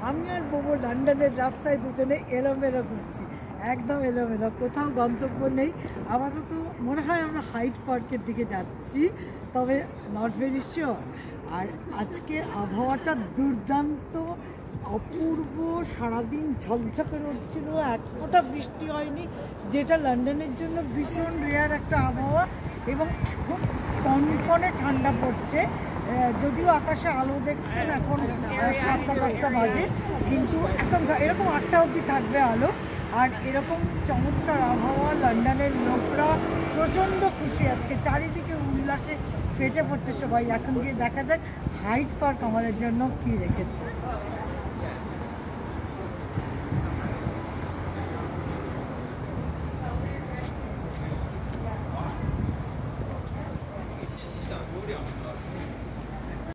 আমি আর বোবো লন্ডনের রাস্তায় দুজনে এলোমেলো ঘুরছি, একদম এলোমেলো, কোথাও গন্তব্য নেই আপাতত। মনে হয় আমরা হাইড পার্কের দিকে যাচ্ছি, তবে নট ভেরি শিওর। আর আজকের আবহাওয়াটা দুর্দান্ত, অপূর্ব, সারাদিন ঝকঝকে রোদ ছিল, এক ফোঁটা বৃষ্টি হয়নি, যেটা লন্ডনের জন্য ভীষণ রেয়ার একটা আবহাওয়া। এবং এখন কনকনে ঠান্ডা পড়ছে, যদিও আকাশে আলো দেখছেন এখন 7টা বাজে, কিন্তু একদম এরকম 8টা অবধি থাকবে আলো। আর এরকম চমৎকার আবহাওয়া, লন্ডনের লোকরা প্রচণ্ড খুশি, আজকে চারিদিকে উল্লাসে ফেটে পড়ছে সবাই। এখন গিয়ে দেখা যায় হাইড পার্ক আমাদের জন্য কী রেখেছে।